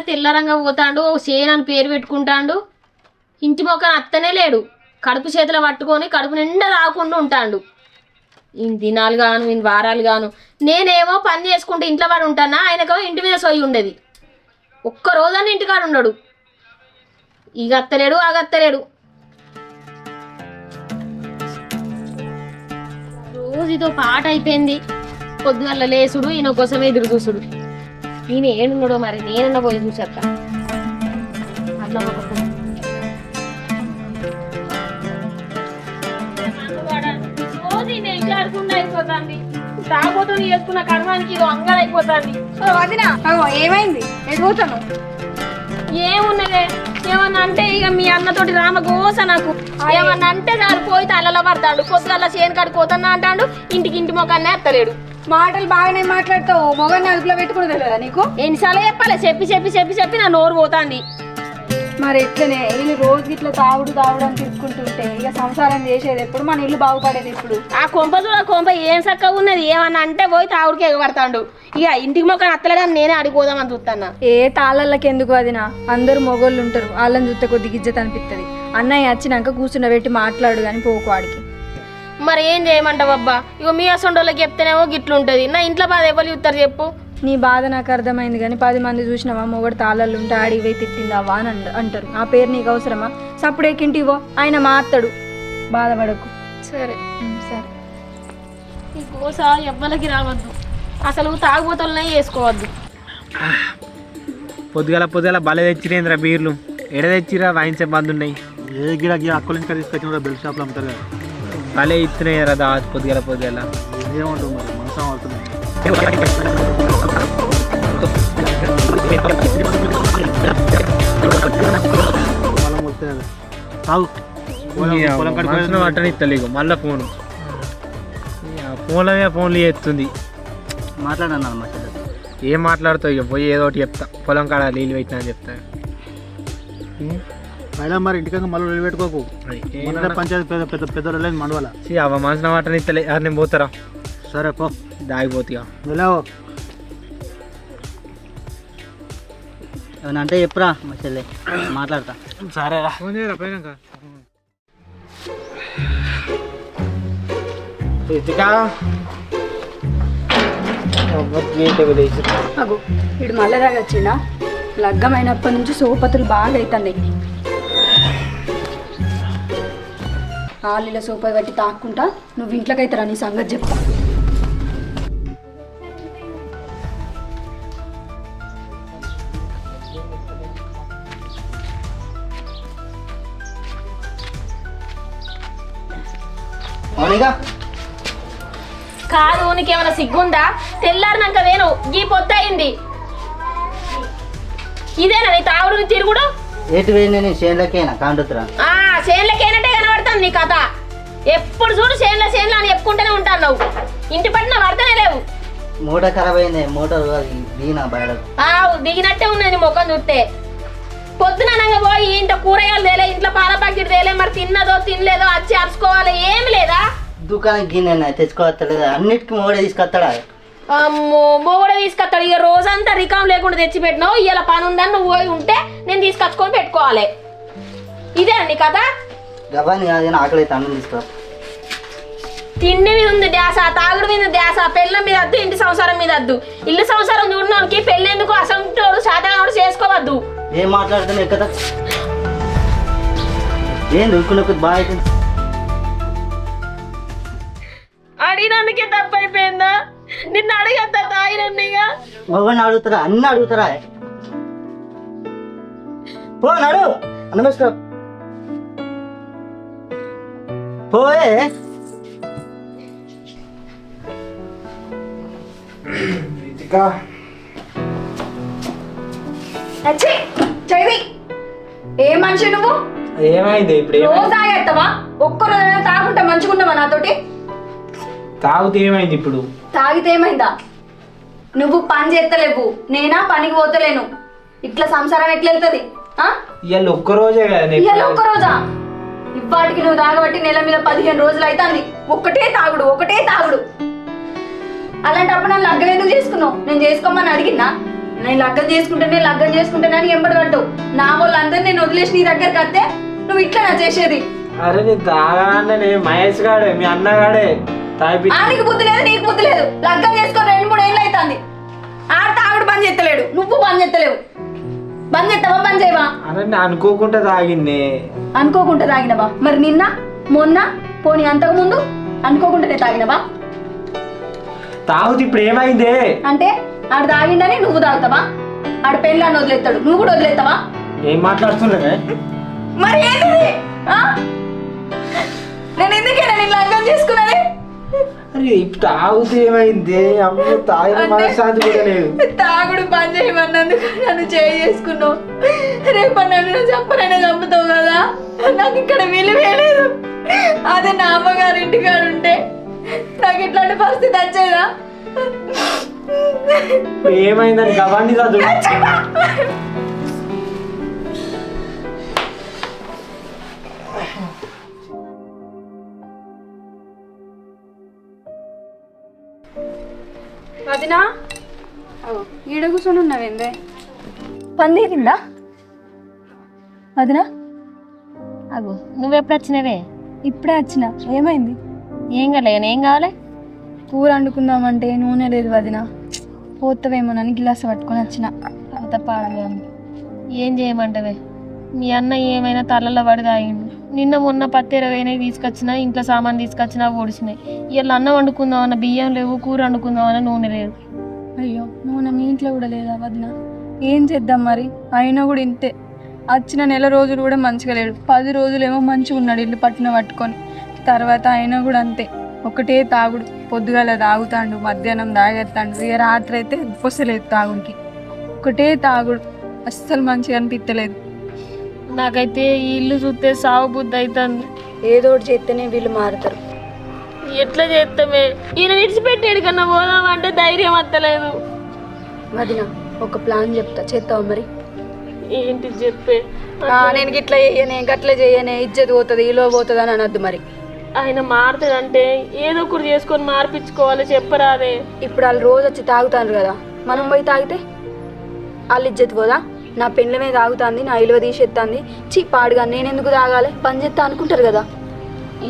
తెల్లరంగా పోతాడు, సేనని పేరు పెట్టుకుంటాడు. ఇంటి మొక్కని అత్తనే లేడు. కడుపు చేతిలో పట్టుకొని కడుపు నిండా తాగకుండా ఉంటాడు. ఇన్ని దినాలు గాను ఇన్ని వారాలు గాను నేనేమో పని చేసుకుంటూ ఇంట్లో వాడు ఉంటానా, ఆయనకో ఇంటి మీద సొయ్యి ఉండేది. ఒక్క రోజన్నా ఇంటికాడు ఉండడు. ఇక అత్తలేడు ఆగత్తలేడు. రోజు ఇదో పాట అయిపోయింది. పొద్దుగల్ల లేసుడు ఈయన కోసమే ఎదురు చూసుడు. ఈయన ఏడున్నాడో మరి, నేనన్నా పోయి చూసేస్తా. అట్లా రోజు ఈయన ఎట్లాడుకుండా అయిపోతుంది. తాగోతుని చేసుకున్న కర్మానికి ఇదో అంగలు అయిపోతుంది. ఏమైంది? ఎటు పోతాను? ఏమున్నదే, ఏమన్నా అంటే ఇక మీ అన్నతోటి రామగోస. నాకు ఏమన్నా అంటే చాలు పోయి తల్లలో పడతాడు. పొద్దుగల్ల చేను కాడికి పోతున్నా అంటాడు, ఇంటి మొక్కనే ఎత్తలేడు. మాటలు బాగానే మాట్లాడతావు, మొగన్ని అదుపులో పెట్టుకుని తెలియదా నీకు? ఎన్నిసార్లు చెప్పాలి? చెప్పి చెప్పి చెప్పి చెప్పి నా నోరు పోతాంది. మరి ఎట్లనే వీళ్ళు రోజు ఇట్లా తాగుడు అని తీసుకుంటుంటే ఇక సంసారం చేసేది ఎప్పుడు, మన ఇల్లు బాగుపడేది ఎప్పుడు? ఆ కొంప చూడ కొంప ఏం చక్కగా ఉన్నది. ఏమన్నా అంటే పోయి తాగుడికి ఎగబడతాడు. ఇక ఇంటికి మొక్క అత్తలేడని నేనే అడిగిపోదామని చూస్తాను. ఏ తాళ్ళకి ఎందుకు వదినా, అందరూ మొగోళ్ళు ఉంటారు, వాళ్ళని చూస్తే కొద్దిగా ఇజ్జత్ అనిపిస్తుంది. అన్నయ్య వచ్చినాక కూర్చుండబెట్టి మాట్లాడు కానీ పోకు వాడికి. మరి ఏం చేయమంటావు అబ్బా? ఇక మీ అసొంటోళ్ళకి చెప్తేనేమో గిట్లుంటుంది. నా ఇంట్లో బాధ ఎవరు చూస్తారు చెప్పు? నీ బాధ నాకు అర్థమైంది కానీ 10 మంది చూసినావా మొగడు తాళాలు ఉంటే ఆడివే తిట్టిందావా అని అంటారు. ఆ పేరు నీకు అవసరమా? సప్పుడేకింటివో ఆయన మాట్లాడు, బాధపడకు. సరే సరే. ఈ కోస ఎవ్వరికి రావద్దు, అసలు తాగుబోతులనే చేసుకోవద్దు. పొద్దుగల బల తెచ్చిరేంద్ర బీర్లు ఎడ తెచ్చిరా? వాయించే బంద్ ఉన్నాయి. ఏ గిడ అక్కల నుంచి తీసుకొచ్చిన బెల్ట్ షాప్లో అమ్ముతారు కదా, భలే ఇస్తున్నాయి రా దావత్ పొద్దుగల. ఏమంటావు మరి? మనసం అవుతున్నాయి. అట్టనిస్తలేదు మళ్ళీ ఫోన్లు చేస్తుంది. మాట్లాడన్నా మా ఏం మాట్లాడుతావు? ఇక పోయి ఏదో ఒకటి చెప్తా. పొలం కాడ నీళ్ళు పెట్టినా అని చెప్తా. మేడం మరి ఇంటికంగా మళ్ళీ నిలబెట్టుకోకు. పంచాయతీ పెద్ద పెద్ద మండవాల అవ మనసున అట్టనిస్తలే. నేను పోతారా? సరే పో, దాగిపోతుగా వెళ్ళావు. ఏమన్నా అంటే చెప్పురా మా చెల్లె, మాట్లాడతా. సరేరా, ఫోన్ చేయరా పోయినాక. వీడు మళ్ళీ తాగొచ్చిండా? లగ్గమైనప్పటి నుంచి సోపతులు బాగా అవుతుంది. ఆలీల సోప బట్టి తాక్కుంటా నువ్వు ఇంట్లోకి రా, నీ సంగతి చెప్తా. కాదు, నీకేమైనా సిగ్గుందా? తెల్లారినాక వేను గీ పొత్తు అయింది. ఇదేనా నీ తాగుడు తిరుగుడు? ఏటి వేయండి చేనులకేనా కాండుతురా? చేనులకేనంటే కనబడతాను నీ కథ. ఎప్పుడు చూడు చేనుల అని చెప్పుకుంటూనే ఉంటాను. నువ్వు ఇంటి పట్టిన పడతానే లేవు. మూట ఖరాబ్ అయింది, మూట దిగినా బయటకు. దిగినట్టే ఉన్నది నీ ముఖం చూస్తే. పొద్దుననంగా పోయి ఇంత కూరగాయలు తేలే, ఇంట్లో పాల ప్యాకెట్ తేలే, మరి తిన్నదో తినలేదో వచ్చి అరుచుకోవాలి. ఏమి లేదా? దుకాణం గిన్నె తెచ్చుకోవట్లేదు, అన్నిటికీ మొగడే తీసుకొస్తాడా? అమ్మో, మొగడే తీసుకొస్తాడు. ఇక రోజంతా రికాం లేకుండా తెచ్చి పెట్టినావు. ఇలా పని ఉందని నువ్వు పోయి ఉంటే నేను తీసుకొచ్చుకొని పెట్టుకోవాలి. ఇదేనండి కదా? గబాని కాదు, ఆకలి అయితే అన్నం తీసుకో. తిండి మీద ఉంది ధ్యాస, తాగుడు మీద ధ్యాస, పెళ్ళం మీద వద్దు, ఇంటి సంసారం మీద వద్దు. ఇల్లు సంసారం చూడడానికి పెళ్ళెందుకు? అసంటోడు శాతగాడు చేసుకోవద్దు. ఏం మాట్లాడుతున్నావు కదా? ఏం దుక్కునకు బాగా అవుతుంది. అడిగినందుకే తప్పైపోయిందా? నిన్ను అడిగద్దా తాగినగా? మగవాడిని అడుగుతారా? అన్ని అడుగుతారా? పో నడు నమస్కారం పోయే. చదివి ఏ మనిషి నువ్వు? ఏమైంది ఇప్పుడు? రోజు తాగేస్తావా? ఒక్కరోజు తాగుంటా మంచిగున్నావా నాతోటి? తాగితే ఏమైంది ఇప్పుడు? తాగితే ఏమైందా? నువ్వు పని చేస్తలేవు, నేనా పనికి పోతలేను. ఇట్లా సంసారం ఎట్లా వెళ్తుంది? ఇవాళ ఒక్కరోజే కదా. ఇవాళ ఒక్కరోజా? ఇవాటికి నువ్వు తాగబట్టి నెల మీద 15 రోజులు అవుతుంది. ఒకటే తాగుడు. అలాంటప్పుడు నన్ను లగ్గం ఎందుకు చేసుకున్నావు? నేను చేసుకోమని అడిగినా? నేను లగ్గం చేసుకుంటానని ఎంబడి పడ్డావు. నా వాళ్ళందరూ నేను వదిలేసి నీ దగ్గరికి వస్తే నువ్వు ఇట్లా నా చేసేది. అరే నీ తాగానే మహేష్ గాడే మీ అన్నగాడే తాగి నీకు బుద్ధి లేదు, నీకు బుద్ధి లేదు. లగ్గం చేసుకొని 2-3 ఏళ్ళు అవుతుంది. ఆడ తాగుడు బంద్ చేస్తలేడు, నువ్వు బంద్ చేస్తలేవు. బంద్ చేస్తావా బంద్ చేయవా? అరే అనుకోకుండా తాగింది. అనుకోకుండా తాగినవా? మరి నిన్న మొన్న పోనీ అంతకు ముందు అనుకోకుండానే తాగినవా? తాగుతూ ఇప్పుడు ఏమైంది అంటే ఆడు తాగిండని నువ్వు తాగుతావా? ఆడ పెళ్ళాన్ని వదిలేస్తాడు, నువ్వు కూడా వదిలేస్తావా? ఏం మాట్లాడుతున్నావే? మరి ఏంటిది? నేను ఎందుకైనా నేను లగ్గం చేసుకున్నానే? అరే ఇప్పుడు తాగుతూ ఏమైంది? అమ్మ తాగిన మనశ్శాంతి కూడా లేదు. తాగుడు బంద్ చేయమన్నందుకు నన్ను చేసుకున్నావు. రేపు నన్ను చంపనైనా చంపుతావు కదా. నాకు ఇక్కడ విలువే లేదు. అదే నా అమ్మగారి ఇంటికాడు ఉంటే నాకు ఇట్లాంటి పరిస్థితి వచ్చేదా? ఏమైందని గవాన్ని చదువు. వదినా ఈడ కూర్చొని ఉన్నావేందే? పందిరిందా వదినా? అగో నువ్వెప్పుడు వచ్చినవే? ఇప్పుడే వచ్చిన. ఏమైంది? ఏం కాలే, ఏం కావాలి? కూర వండుకుందామంటే నూనె లేదు వదినా. పోతావేమోనని గిలాస పట్టుకొని వచ్చిన. అంత పాడగా ఏం చేయమంటవే? మీ అన్న ఏమైనా తలలో పడి తాగిండు. నిన్న మొన్న 10-20 తీసుకొచ్చినా, ఇంట్లో సామాన్ తీసుకొచ్చినా ఓడిచినాయి. ఇలా అన్నం వండుకుందామన్న బియ్యం లేవు, కూర వండుకుందామన్న నూనె లేదు. అయ్యో నూనె మీ ఇంట్లో కూడా లేదా వదిన? ఏం చేద్దాం మరి? అయినా కూడా ఇంతే. వచ్చిన నెల రోజులు కూడా మంచిగా లేడు. 10 రోజులేమో మంచిగా ఉన్నాడు ఇల్లు పట్టున పట్టుకొని. తర్వాత అయినా కూడా అంతే, ఒకటే తాగుడు. పొద్దుగాల తాగుతాడు, మధ్యాహ్నం తాగేస్తాడు, ఇక రాత్రి అయితే పొసలేదు తాగుడికి. ఒకటే తాగుడు, అస్సలు మంచిగా అనిపించలేదు. నాకైతే ఈ ఇల్లు చూస్తే సాగు బుద్ధి అవుతుంది. ఏదో ఒకటి చేస్తేనే వీళ్ళు మారుతారు. ఎట్లా చేస్తామే? ఈయన విడిచిపెట్టాడు కన్నా పోదామంటే ధైర్యం వస్తలేదు. వదిన ఒక ప్లాన్ చెప్తా, చేస్తావు మరి? ఏంటి చెప్పే? నేను గిట్లా చేయనే గట్లా చేయనే, ఇజ్జత్ పోతుంది, ఈలో పోతుంది అని అనద్దు మరి. ఆయన మారుతాడంటే ఏదో ఒకటి చేసుకొని మార్పించుకోవాలి, చెప్పరాదే. ఇప్పుడు వాళ్ళు రోజు వచ్చి తాగుతారు కదా, మనం పోయి తాగితే వాళ్ళు ఇజ్జత్ పోదా? నా పెళ్ళమే తాగుతుంది, నా ఇలువ తీసేస్తుంది, చీ పాడుగా నేనెందుకు తాగాలి, పని చేస్తా అనుకుంటారు కదా.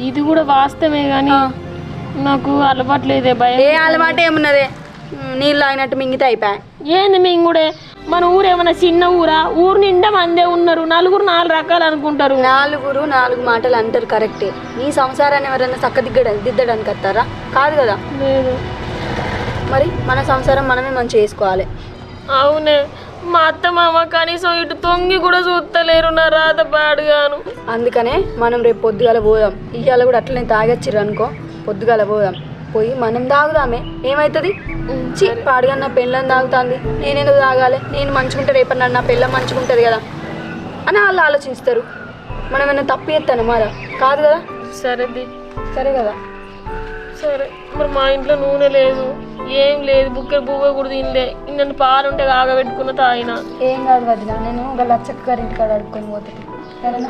ఇది కూడా వాస్తవమే కానీ నాకు అలవాటు లేదే భయం. ఏ అలవాటు ఏమున్నదే? నీళ్ళు అయినట్టు మింగితే అయిపోయా. ఏంది మేము కూడా? మన ఊరు ఏమన్నా చిన్న ఊరా? ఊరు నిండా మందే ఉన్నారు, నలుగురు 4 రకాలు అనుకుంటారు. 4 మాటలు అంటారు కరెక్టే. నీ సంసారాన్ని ఎవరైనా చక్క దిద్దడానికి వస్తారా? కాదు కదా. లేదు. మరి మన సంసారం మనమే మంచిగా చేసుకోవాలి. అవునే, మా అత్త మామ కనీసం ఇటు తొంగి కూడా చూస్తలేరు, నా రాత పాడుగాను. అందుకనే మనం రేపు పొద్దుగాల పోదాం. ఇవాళ కూడా అట్లనే తాగొచ్చిర్రు అనుకో, పొద్దుగాల పోదాం. పోయి మనం తాగుదామే, ఏమవుతుంది? చీ పాడుగా నా పెళ్ళని తాగుతుంది, నేనెందుకు తాగాలి, నేను మంచుకుంటే రేపటి నా పెళ్ళం మంచుకుంటుంది కదా అని వాళ్ళు ఆలోచిస్తారు. మనం ఏమైనా తప్పు చేస్తాను మారా? కాదు కదా. సరేది, సరే కదా. సరే మరి మా ఇంట్లో నూనె లేదు, ఏం లేదు, బుక్కెడు బువ్వ కూడా తినలే. నన్ను పాలుంటే కాగబెట్టుకున్న తాగిన. ఏం కాదు వదిన, నేను ఒక లచ్చక్క గారి ఇంటికాడ అడుక్కొని పోతుంది. సరేనా?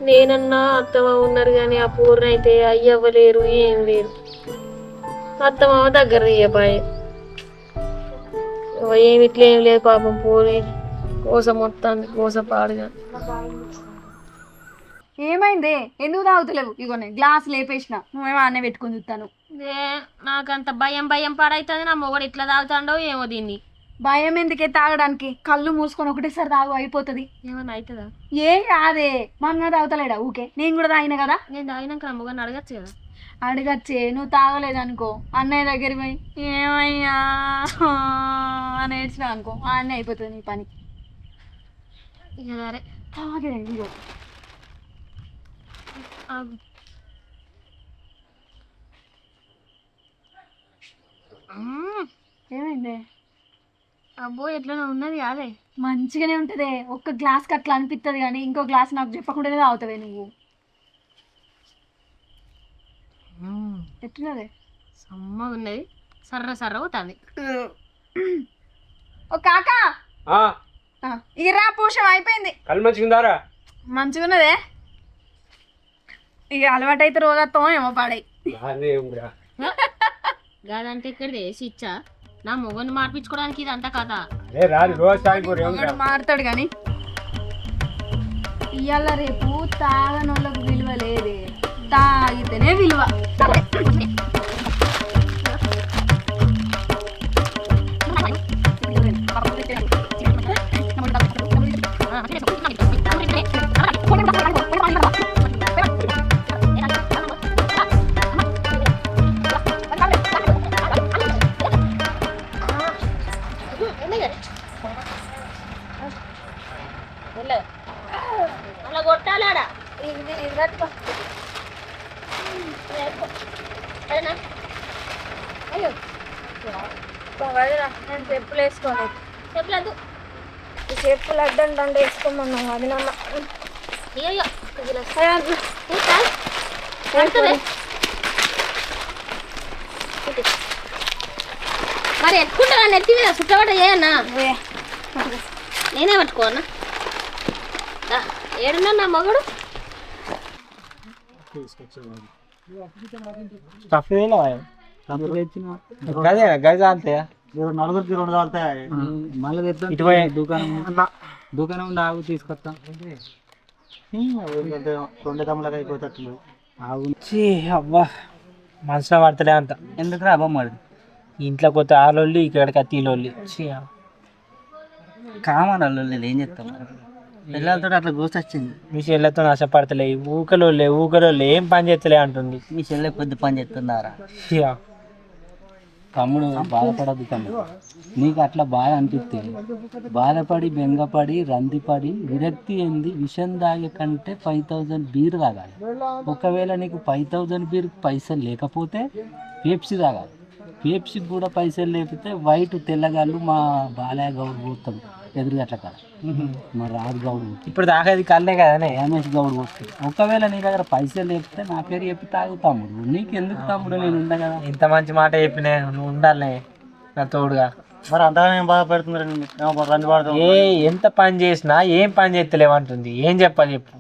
నేనన్నా అత్తమ్మ ఉన్నారు కానీ ఆ పూర్ణ అయితే అయ్యవ్వలేరు, ఏం లేరు. అత్తమ్మ దగ్గర తీయపాయి, ఏమి ఇట్లా ఏం లేదు పాపం. పూరి కోస మొత్తాన్ని కోస పాడుగా. ఏమైంది? ఎందుకు తాగుతలేవు? ఇగోనే గ్లాస్ లేపేసిన, నువ్వేమో అన్నే పెట్టుకొని చూస్తాను. నాకంత భయం పాడైతుంది. నా మొగడు ఇట్లా తాగుతాడో ఏమో. దీన్ని భయం ఎందుకే తాగడానికి? కళ్ళు మూసుకొని ఒకటేసారి తాగు, అయిపోతుంది. ఏమన్నా అవుతుందా? ఏం కాదే, మన తాగుతలేడా ఊకే? నేను కూడా తాగిన కదా. నేను తాగినాక నా మొగని అడగచ్చు కదా. అడగచ్చే, నువ్వు తాగలేదనుకో అన్నయ్య దగ్గరికి పోయి ఏమయ్యా అని ఏడ్చినా అనుకో, ఆ అన్నయ్య అయిపోతుంది నీ పని. ఇక సరే తాగే. ఇగో ఏమైంది? అబ్బో ఎట్లా ఉన్నది అదే మంచిగానే ఉంటదే. ఒక్క గ్లాస్కి అట్లా అనిపిస్తుంది కానీ ఇంకో గ్లాస్ నాకు చెప్పకుండానే తాగుతావే నువ్వు. ఎట్లున్నదే? సమ్మగా ఉన్నది, సర్ర అవుతుంది. ఓ కాకా, ఇరా పూషం అయిపోయింది. కళ్ళు మంచిగుందారా? మంచిగున్నదే. ఇక అలవాటు అయితే రోజు వస్తామో ఏమో పాడై. కాదంటే ఇక్కడ వేసి ఇచ్చా నా మొగని మార్పించుకోవడానికి ఇదంట కదా. ఒకడు మారుతాడు కానీ ఇవాళ రేపు తాగనోళ్ళకు విలువ లేదే, తాగితేనే విలువ. అలా కొట్టాలాడా అయ్యో నేను చెప్పులు వేసుకోలేదు. చెప్పలేదు ఈ చెప్పులు అడ్డంటే వేసుకోమన్నాం అది నమ్మ. మరి ఎత్తుకుంటా నెత్తి మీద చుట్టబట్ట చేయన్నా, నేనే పట్టుకోన్నా. ఏడున్నా నా మగుడు గదే గది అంతయా నలుగురికి 2 తాగుతాయి మళ్ళీ ఇటు దుకాణం ఉండి ఆగు తీసుకొస్తా. 2 తమ్ములకు అయిపోతట్లు ఆగు. అబ్బా మనసులో పడతలే అంత. ఎందుకు రా అబ్బమ్మడి ఇంట్లో కొత్త ఆలోళ్ళు ఇక్కడికి అత్తిలోళ్ళు కామన్ అల్లు ఏం చెప్తాం పిల్లలతో అట్లా గుర్తొచ్చింది. మీ చెల్లెతో నష్టపడతలే ఊకలోళ్ళే ఏం పని చేస్తలే అంటుంది. మీ చెల్లె కొద్ది పని చేస్తున్నారా? ఇక తమ్ముడు బాధపడద్దు తమ్ముడు, నీకు అట్లా బాధ అనిపిస్తుంది. బాధపడి బెంగపడి రందిపడి విరక్తి ఏంది విషం తాగే కంటే 5000 బీర్ తాగాలి. ఒకవేళ నీకు 5000 బీర్ పైసలు లేకపోతే పేప్సీ తాగాలి. పేప్సీకి కూడా పైసలు లేకపోతే వైట్ తెల్లగాళ్ళు మా బాలయ్య గౌడ్ పోతాం ఎదురుగట్ల కాడ, మా రాజు గౌడ్ ఇప్పుడు దాకేది కళ్ళే కదనే. రమేష్ గౌడ్ పోతుంది. ఒకవేళ నీ దగ్గర పైసలు లేకపోతే నా పేరు చెప్పి తాగు తమ్ముడు. నీకు ఎందుకు తమ్ముడు, నేను ఉందా కదా. ఇంత మంచి మాట చెప్పినే నువ్వు ఉండాలనే నా తోడుగా. మరి అంతగా నేను బాధపడుతున్నాను. ఎంత పని చేసినా ఏం పని చేస్తలేమంటుంది. ఏం చెప్పాలి చెప్పు.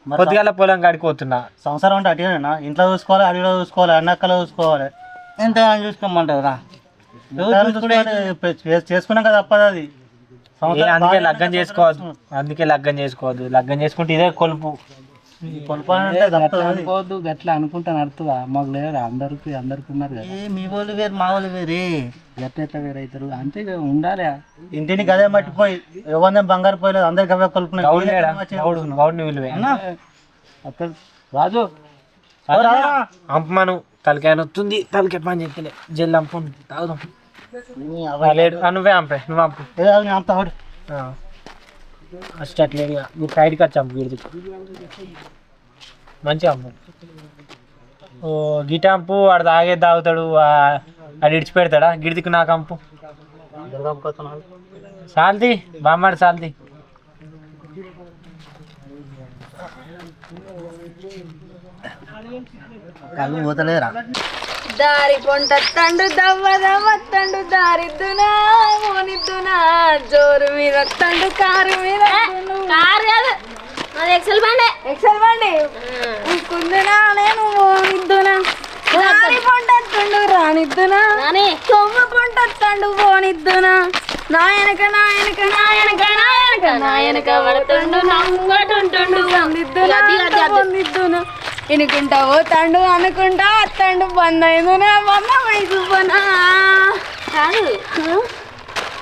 పొద్దుగాల పొలం కడిపోతున్నా. సంసారం అంటే అటుగా ఇంట్లో చూసుకోవాలి, అడిగిలో చూసుకోవాలి, అన్నక్కలో చూసుకోవాలి. ఎంత చూసుకోమంటావు రా, చేసుకున్నాం కదా తప్పదు అది. అందుకే లగ్గం చేసుకోవద్దు. లగ్గం చేసుకుంటే ఇదే కొలుపు. అనుకోవద్దు, గట్లా అనుకుంటా నడుతుందా? మాకు లేదా అందరికి ఉన్నారు కదా. మీ వాళ్ళు వేరు మా వాళ్ళు వేరే, గట్ల ఎట్లా వేరు అవుతారు అంటే ఉండాలి. ఇంటిని గదే మట్టిపోయి ఎవరిని బంగారు పోయలేదు, అందరికి అవే కొలుపున్నాయి. రాజు అంపమను తలకాయ నొత్తుంది, తలకాయ పని చెప్తలే జల్లు అంపు తాగుదాం. నువ్వే అంపే, నువ్వు అంపు ఫస్ట్ అట్లేదుగా మీరు సైడ్కి వచ్చి అంపు గిడిది మంచిగా అంపు. ఓ గిట అంపు వాడు తాగేది తాగుతాడు, అది ఇడిచి పెడతాడా గిడిదికి నాకు అంపు. సాల్ది బామ్మాడు సాల్ది. కళ్ళు పోతలేరా? దారి పొంటత్తండు దవ్వదవ్వత్తండు దారిద్దునా మోనిద్దునా జోరు మీద తండు కారు మీద కారు కాదు అది ఎక్సెల్ బండి కుందునా నేను మోనిద్దునా దారి పొంటత్తండు రానిద్దునా కొవ్వు పొంటత్తండు పోనిద్దునా నాయనక నాయనక నాయనక నాయనక నాయనక పడుతుండు నమ్మటుంటుండు పొందిద్దునా ఇనుకుంటా పోతాండు అనుకుంటా అత్తండు బంద్ అయిందునా బంధమైదునా. కాదు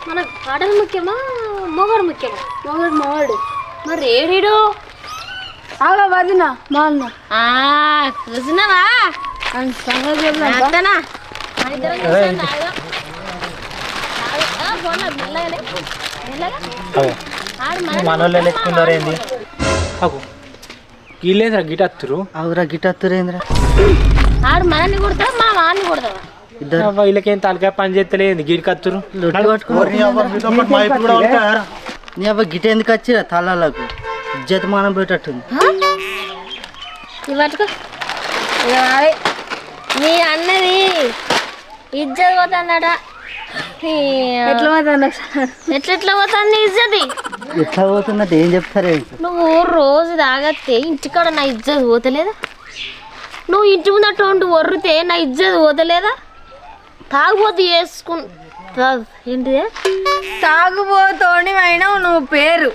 మన ఆడలు ముఖ్యమా మొగడు ముఖ్యమా? మొగడు మరి ఏడీడు ఆగా వదిన మాల్న కూర్చున్నావా సంగతి మనోళ్ళు ఎక్కున్నారు ఏంది వీళ్ళేంద్రా గిటత్తురు. అవురా గిటత్తురేంద్రా. ఆడు మనల్ని కొడతావా మా వాడిని కొడతావా? వీళ్ళకేం తలకాయ పని చేస్తలేదు గిడికత్తురు. నీ అబ్బా గిట ఎందుకు వచ్చిరా తలాలకు ఇజ్జత్ మానం పెట్టట్టుంది. పట్టుకో నీ అన్నది ఇజ్జత్ పోతాడట. ఎట్లా పోతాను ఎట్లెట్లా పోతాను ఇజ్జది? ఎట్లా పోతున్నట్టు ఏం చెప్తారే? నువ్వు రోజు తాగత్తే ఇంటికాడ నా ఇజ్జత్ పోతలేదా? నువ్వు ఇంటి ముందట ఒర్రితే నా ఇజ్జత్ పోతలేదా? తాగుబోతు ఏంటిది తాగుబోతోని అయినావు నువ్వు పేరు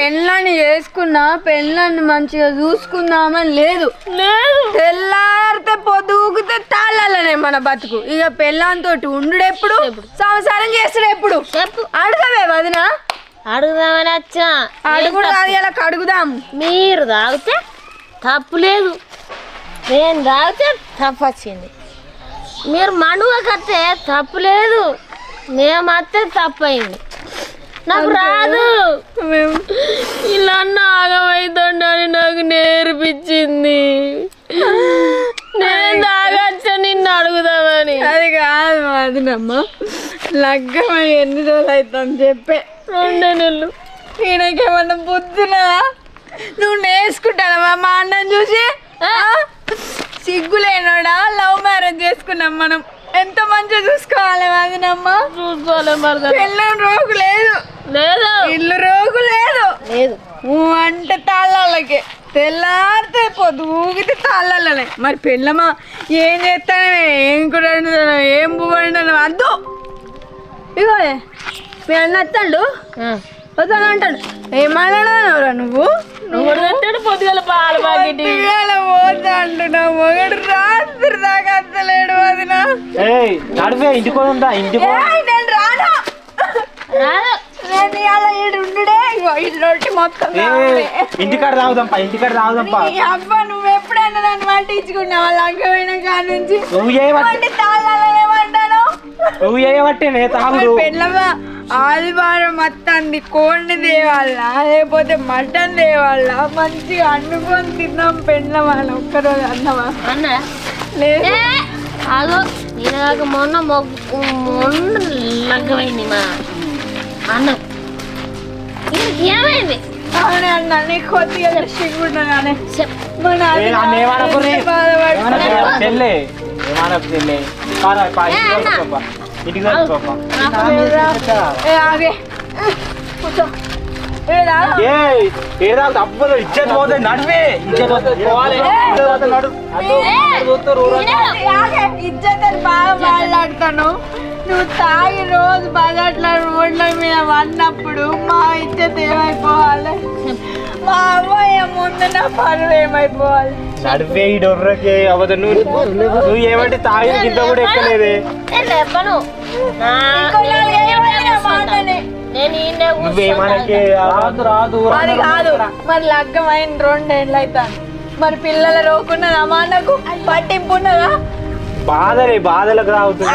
పెళ్ళాన్ని చేసుకున్నా పెళ్ళాన్ని మంచిగా చూసుకుందామని లేదు తెల్లారితే పొద్దుగితే తాళ్ళనే మన బతుకు. ఇక పెళ్ళాంతో ఉండు ఎప్పుడు సంసారం చేస్తాడు ఎప్పుడు అడగవే వదిన అడుగుదామని వచ్చా అడుగుడు కాదు ఇలా కడుగుదాం. మీరు తాగితే తప్పు లేదు, నేను తాగితే తప్పు వచ్చింది. మీరు మండుగా కడితే తప్పు లేదు, మేము వస్తే తప్పు అయింది. నాకు రాదు ఇలా నాగమైతుండని నాకు నేర్పించింది. నేను తాగచ్చా నిన్ను అడుగుదామని. అది కాదు వదినమ్మ, లగ్గమై ఎన్ని రోజులు అవుతుంది చెప్పే? 2 నెలలు. ఈయనకేమన్నా బుద్ధులా? నువ్వు నేర్చుకుంటానమ్మా మా అన్నని చూసి? సిగ్గులేనోడా? లవ్ మ్యారేజ్ చేసుకున్నాం మనం, ఎంత మంచిగా చూసుకోవాలి వదినమ్మ. చూసుకోవాలి మరి. పెళ్ళం రోగు లేదు, ఇల్లు రోగు లేదు, అంటే తాళ్ళకి తెల్లారితే పొద్దు ఊగితే తాళ్ళనే. మరి పెళ్ళమ్మా ఏం చేస్తాను, ఏం కూడా ఏం పువ్వంటాను వద్దు. ఇగో మీ అన్న వస్తాడు వస్తాను అంటాడు. ఏమన్నాడు నువ్వు? పొద్దుగల పాలు పోతా అంటున్నా మొగడు రాత్రి దాకా అత్తలేడు వదిన. నేను రాను, ఇంటికాడ తాగుదాంపా, ఇంటికాడ తాగుదాంపా. అబ్బా నువ్వు ఎప్పుడైనా నన్ను పట్టించుకున్నావా? లంకపోయిన కాడ నుంచి నువ్వు ఏమంటాను? నువ్వు చేయబట్టే తాగుడు. పెళ్ళవా ఆదివారం మొత్తాన్ని కోడిని తేవాలా లేకపోతే మటన్ తేవాలా? మంచిగా అండుకొని తిన్నాం పెళ్ళవా ఒక్కరోజు అన్నవా? అన్నా లేదు అదో నేను మొన్న మొన్న లగ్గమైంది మా అన్న. ఏమైంది? అవునే అన్న, నీకు కొద్దిగా సిగ్గుండగానే ఇజ్జత్ పోతే నడివే, ఇజ్జత్ అని బాగా మాట్లాడతాను. నువ్వు తాగి రోజు బజాట్ల రోడ్ల మీద పడినప్పుడు మా ఇజ్జత్ ఏమైపోవాలి? మా అమ్మాయి ముందు నా పరువు ఏమైపోవాలి? నడివే ఈ డొర్రకి అవదు. నువ్వు ఏమంటే తాగిన గింత కూడా ఎక్కలేదే. అది కాదు మరి లగ్గమైన 2 ఏళ్ళు అవుతాను. మరి పిల్లల రోకున్నదా? మా అన్నకు పట్టింపు ఉన్నదా? బాధలే, బాధలకు రావుతుంది.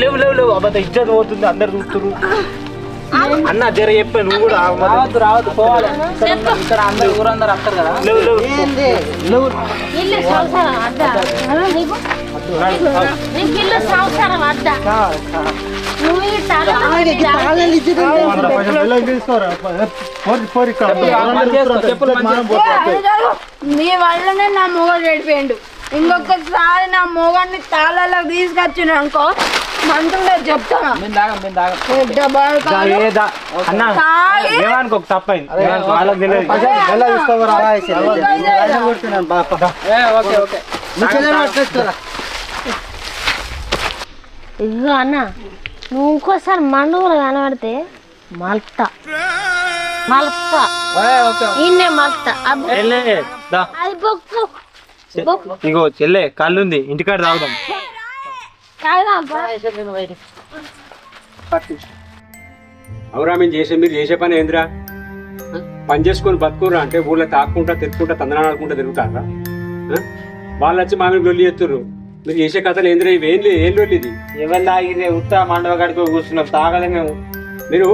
లేవు లేవు లేవు అబద్ధ ఇజ్జత్ పోతుంది, అందరు చూస్తున్నారు. అన్న జర చెప్పా నువ్వు కూడా రావద్దు రావద్దు పోవాలి. ఇక్కడ అందరు ఊరందరూ వస్తారు కదా. లేవు లేవు లేవు ఇల్లు సంసారం అడ్డా నీకు, నీకు ఇల్లు సంసారం అడ్డా. నువ్వు మీ వల్లనే నా మొగడు చెడిపోయిండు. ఇంకొకసారి నా మొగడిని తాళాలకు తీసుకొచ్చిన అనుకో మంత్రులే చెప్తాను. ఏమనుకో తప్పైంది. ఇదిగో అన్న, నువ్వు ఇంకోసారి మండుగులు కనబడితే మల్తా మల్తా ఇన్నే మల్తా. అది బొక్కు ఇగో చెల్లె కళ్ళుంది, ఇంటికాడ తాగుదాం. అవురా మేము మీరు చేసే పని ఏందిరా? పని చేసుకొని బతుకురా అంటే ఊళ్ళో తాక్కుంటా తిరుక్కుంటా తందనాలు ఆడుకుంటా తిరుగుతారా? వాళ్ళు వచ్చి మా మీద లొల్లి ఎత్తుర్రు. మీరు చేసే కథలు ఏందిరా? ఇవి ఏం లొల్లి ఇది? ఎవరు తాగితే ఉత్త మండవ గడికి కూర్చున్నాం, తాగలే మేము. మీరు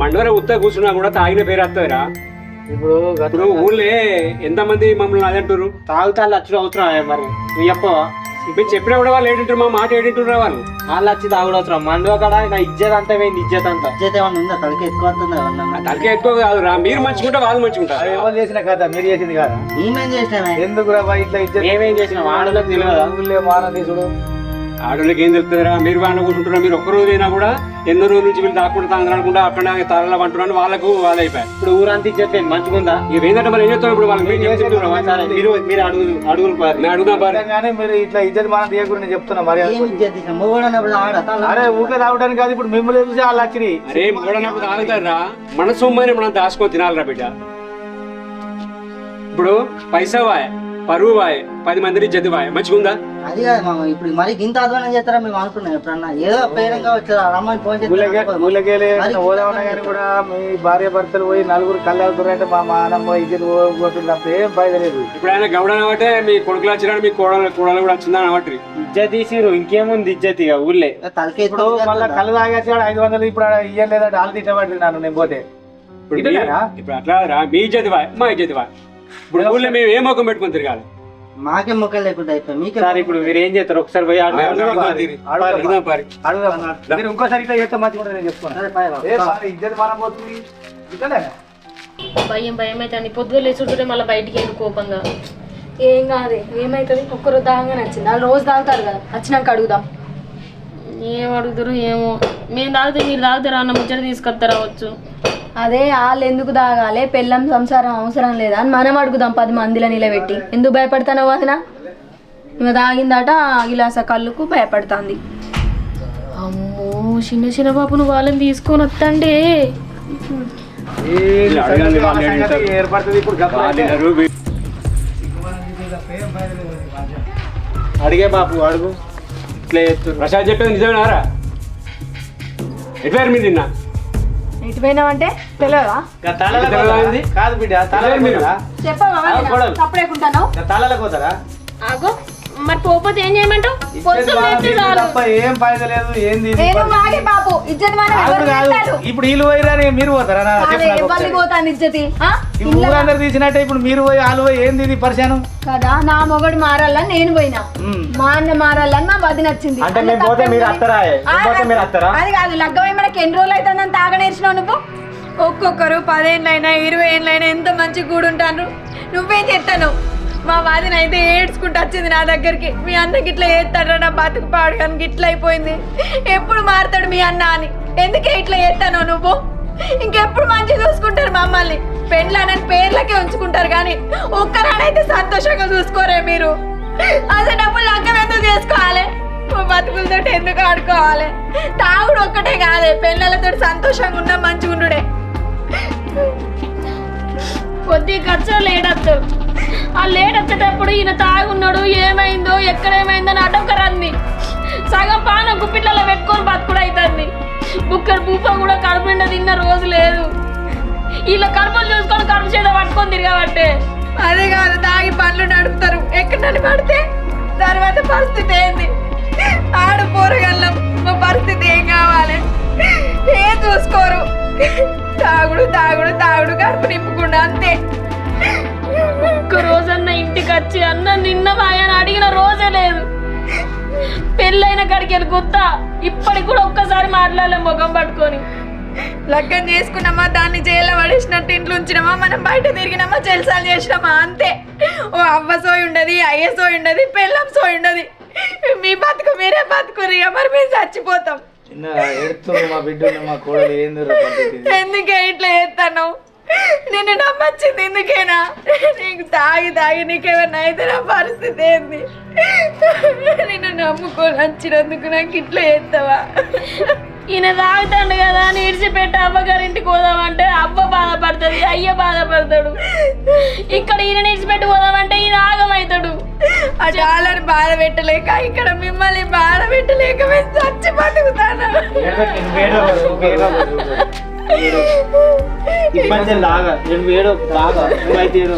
మండవర ఉత్త కూర్చున్నా కూడా తాగిన పేరు వస్తాయిరా. ఇప్పుడు ఊళ్ళో ఎంతమంది మమ్మల్ని అదంటారు? తాగుతా లక్షలు అవుతున్నాం. మరి నువ్వు చెప్పవా? మీరు చెప్పినా కూడా వాళ్ళు ఏంటంటారు? మా మాట ఏంటంటారు? వాళ్ళు వచ్చి తాగుడు అవుతున్నాం. మండవ కాడ నా ఇజ్జత్ అంతా పోయింది. ఇజ్జత్ అంతా తలకే ఎక్కువ కాదురా. మీరు మంచుకుంటా వాళ్ళు మంచుకుంటారు. ఎవరు చేసిన కదా? మీరు చేసింది కదా. ఎందుకు ఇట్లా ఇజ్జత్ ఏమేం చేసిన వాళ్ళకి తెలియదా? ఊళ్ళో మాన తీసుడు ఆడోళ్ళకి ఏం తెలుస్తుందిరా? మీరు వాళ్ళ కూర్చుంటారా? మీరు ఒక్క రోజు అయినా కూడా ఎన్నో రోజుల నుంచి వీళ్ళు దాక్కుండా తాగకుండా అక్కడ తరలా అంటున్నాను వాళ్ళకు వాళ్ళు అయిపోయారు. ఇప్పుడు ఊరంతా చెప్పేది మంచిగుందా? ఇక ఏంటంటే మరి ఏం చెప్తాం ఇప్పుడు వాళ్ళకి మీరు ఏం చెప్తున్నారా? మీరు మీరు అడుగులు పారు. నేను అడుగుదాం పారు. కానీ మీరు ఇట్లా ఇజ్జత్ మనం తీయకుండా నేను చెప్తున్నా మరి. అరే ఊకే తాగడానికి కాదు, ఇప్పుడు మిమ్మల్ని చూసి వాళ్ళు వచ్చి అరే మూడన్నప్పుడు తాగుతారా? మన సొమ్మని మనం దాచుకొని తినాలిరా బిడ్డ. ఇప్పుడు పైసా వాయ్, పరువు వాయ్, 10 మందిని ఇజ్జత్ వాయ్, మంచిగుందా? అది కాదు మామ, ఇప్పుడు మరి ఇంత అధ్వానం చేస్తారా మేము అనుకున్నాం ఎప్పుడన్నా? ఏదో పేరంగా వచ్చారు రమ్మని ఫోన్ ఊళ్ళకెళ్ళి పోదామన్నా కానీ కూడా మీ భార్య భర్తలు పోయి నలుగురు కళ్ళు అవుతున్నారంటే మా నాన్నమ్మ ఇజ్జత్ పోతున్నప్పుడు ఏం బయలుదేరదు. ఇప్పుడు ఆయన గౌడ అనబట్టే మీ కొడుకులు వచ్చినాడు, మీ కోడలు కూడా వచ్చిందా అనబట్టి ఇజ్జత్ తీసిరు. ఇంకేముంది ఇజ్జత్ ఇక ఊళ్ళే. తలకే ఇప్పుడు మళ్ళీ కళ్ళు తాగేసాడు 500, ఇప్పుడు ఇయ్యలేదంటే వాళ్ళు తిట్టబడి నన్ను నేను పోతే ఇప్పుడు అట్లా రా, మీ ఇజ్జత్ వాయ్, మా ఇజ్జత్ వాయ్. ఇప్పుడు ఊళ్ళో మేము ఏ మొక్కం పెట్టుకొని తిరగాలి? మాకే మొక్కలు లేకుండా అయిపోయి మీకే. సార్ ఇప్పుడు మీరు ఏం చేస్తారు? ఒకసారి పోయి అడుగుదాం పారి. మీరు ఇంకోసారి ఇట్లా చేస్తే మంచిగా ఉంటుంది నేను చెప్తున్నా. సరే, పాయ్ బావ. ఇజ్జత్ మనం పోతుంది ఇట్లనే. భయం అయితే పొద్దుగా లేచుంటే మళ్ళీ బయటికి వెళ్ళి కోపంగా. ఏం కాదు, ఏమవుతుంది? ఒక్కరోజు తాగగానే వచ్చింది, వాళ్ళు రోజు తాగుతారు కదా, వచ్చినాక అడుగుదాం. ఏం అడుగుతారు ఏమో. మేము తాగితే మీరు తాగుతారా అన్న ముచ్చట తీసుకొస్తారా వచ్చు. అదే వాళ్ళు ఎందుకు తాగాలి, పెళ్ళం సంసారం అవసరం లేదా అని మనం అడుగుదాం 10 మందిలో నిలబెట్టి. ఎందుకు భయపడతానో వదిన? ఈమె తాగిందట గిలాస కళ్ళుకు భయపడుతుంది. అమ్మో చిన్న బాబును వాళ్ళని తీసుకొని వస్తండే. ఏర్పడుతుంది ఇప్పుడు అడిగే బాబు అడుగు. ఇట్లా చెప్తున్నారు. ప్రసాద్ చెప్పేది నిజమేనారా? ఎటువారు మీరు నిన్న? ఎటు పోయినామంటే తెలియదా? కాదు బిడ్డ, చెప్పవా తప్పలేకుంటాను. తలలో పోతారా? ఆగో మరి పోతే ఏం చేయమంటావు? తప్ప ఏం ఫాయిదా లేదు. ఏంది నేను వాగే బాబు ఇజ్జత్ మనం ఎవరు చేస్తారు? ఇప్పుడు వీళ్ళు పోయిరాని మీరు పోతారా? ఎవరిని పోతాను ఇజ్జతి? ఊరందరూ తీసినట్టే ఇప్పుడు మీరు పోయి వాళ్ళు పోయి ఏంది ఇది పరిశానం కదా. నా మొగడు మారాలని నేను పోయినా, మా అన్న మారాలని మా వది నచ్చింది. అంటే మేము పోతే మీరు అత్తరా? మీరు అత్తరా? అది కాదు, లగ్గమై మనకి ఎన్ని రోజులు అవుతుందని తాగనేర్చినావు నువ్వు. ఒక్కొక్కరు 10 ఏళ్ళైనా 20 ఏళ్ళైనా ఎంత మంచి కూడుంటాను. నువ్వేం చేస్తాను? మా వాదిన అయితే ఏడ్చుకుంటూ వచ్చింది నా దగ్గరికి. మీ అన్నకి ఇట్లా చేస్తాడు, నా బతుకు పాడడానికి ఇట్లా అయిపోయింది, ఎప్పుడు మారుతాడు మీ అన్న అని. ఎందుకే ఇట్లా చేస్తాను నువ్వు? ఇంకెప్పుడు మంచిగా చూసుకుంటారు మమ్మల్ని? పెండ్లనని పేర్లకే ఉంచుకుంటారు కానీ ఒక్కనాడైతే సంతోషంగా చూసుకోరే మీరు. అసలు డబ్బులు లగ్గం ఎందుకు చేసుకోవాలి? బతుకులతో ఎందుకు ఆడుకోవాలి? తాగుడు ఒక్కటే కాదే, పెళ్ళలతో సంతోషంగా ఉన్నా మంచిగా ఉండుడే. కొద్ది ఖర్చు లేడత్తాడు. ఆ లేడెత్తేటప్పుడు ఈయన తాగున్నాడు, ఏమైందో ఎక్కడేమైందో అని అటొక్కరంది. సగం పానం గుప్పిట్లలో పెట్టుకొని బతుకుడు అవుతుంది. బుక్కడు బూప కూడా కడుపు నిండా తిన్న రోజు లేదు. వీళ్ళ కడుపులు చూసుకొని కడుపు చేత పట్టుకొని తిరగబట్టే. అదే కాదు, తాగి పనులు నడుపుతారు. ఎక్కడ పడితే తర్వాత పరిస్థితి ఏంది? ఆడు పోరగల్లం, మా పరిస్థితి ఏం కావాలి? ఏం చూసుకోరు. తాగుడు తాగుడు తాగుడు కడుపు నింపుకుండా అంతే. ఒక్క రోజన్న ఇంటికి వచ్చి అన్నం తిన్నవా అని అడిగిన రోజే లేదు. పెళ్ళైన కాడికి వెళ్ళి గుత్తా ఇప్పటికి కూడా ఒక్కసారి మాట్లాడలే ముఖం పట్టుకొని. లగ్గం చేసుకున్నామా, దాన్ని జైల్లో పడేసినట్టు ఇంట్లో ఉంచినామా, మనం బయట తిరిగినామా, జల్సాలు చేసినామా అంతే. ఓ అవ్వ సోయి ఉండదు, అయ్య సోయి ఉండదు, పెళ్ళం సోయి ఉండదు. మీ బతుకు మీరే బతుకురు, మరి మేము చచ్చిపోతాం. చిన్న ఎడుతుంది మా బిడ్డ మా కోడలు ఏంది ఎందుకే ఇట్లా చేస్తాను? నిన్ను నమ్మచ్చింది ఎందుకేనా? నీకు తాగి తాగి నీకేమన్నా అయితే నా పరిస్థితి ఏంది? నిన్ను నమ్ముకొని వచ్చినందుకు నాకు ఇట్లా చేస్తావా? ఈయన తాగుతాడు కదా అని ఇడిచిపెట్టి అవ్వగారింటికి పోదామంటే అవ్వ బాధపడుతుంది, అయ్య బాధపడతాడు. ఇక్కడ ఈయన ఇడిచిపెట్టి పోదామంటే ఈయన ఆగమవుతాడు. అటు వాళ్ళని బాధ పెట్టలేక ఇక్కడ మిమ్మల్ని బాధ పెట్టలేక మేము చచ్చి బతుకుతాను. ఇబ్బంది లాగా నేను ఏడో బాగా నువ్వైతే ఏడో.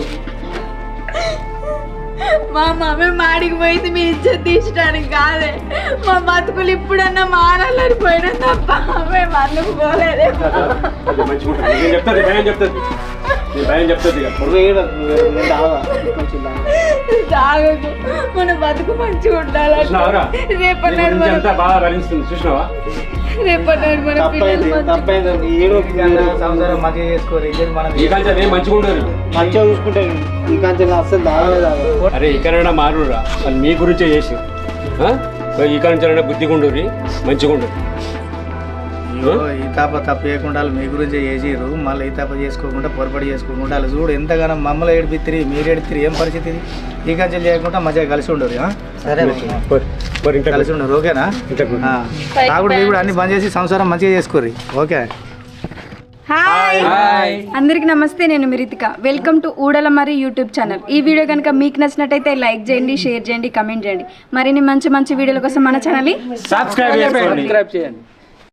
మా మేము మాడికి పోయింది మీ ఇజ్జత్ తీసడానికి కాదే. మా బతుకులు ఇప్పుడన్నా మారాలని పోయినా తప్ప మేము అందుకు పోలేదే. తాగదు, మన బతుకు మంచిగా ఉండాలంటే రేపటి నాడు మన తప్పైంది ఏడో సంసారం మంచిగా చేసుకోరు. మంచిగా చూసుకుంటారు. ఈ కంచెలు అసలు తాగలేదు. అరే ఇక్కడ మారురా, అసలు మీ గురించే చేసి ఈ కాలం బుద్ధిగా ఉండరు మంచిగా ఉండరు ఈ తాప తప్పు చేయకుండా వాళ్ళు మీ గురించి చేసిర్రు, మళ్ళీ ఈ తాప చేసుకోకుండా పొరపాటు చేసుకోకుండా వాళ్ళు చూడు ఎంతగానో మమ్మల్ని ఏడిపిత్తిరి, మీరు ఏడిపిత్తిరి, ఏం పరిస్థితి ఇది? ఈ కంచెలు చేయకుండా మంచిగా కలిసి ఉండరు. సరే కలిసి ఉండరు, ఓకేనా? తాగుడు మీరు కూడా అన్ని బంద్ చేసి సంసారం మంచిగా చేసుకోర్రి, ఓకే? హాయ్ అందరికి నమస్తే, నేను మిరితిక. వెల్కమ్ టు ఊడల మరి యూట్యూబ్ ఛానల్. ఈ వీడియో కనుక మీకు నచ్చినట్టయితే లైక్ చేయండి, షేర్ చేయండి, కమెంట్ చేయండి. మరిన్ని మంచి మంచి వీడియోల కోసం మన ఛానల్ని సబ్స్క్రైబ్ చేయండి.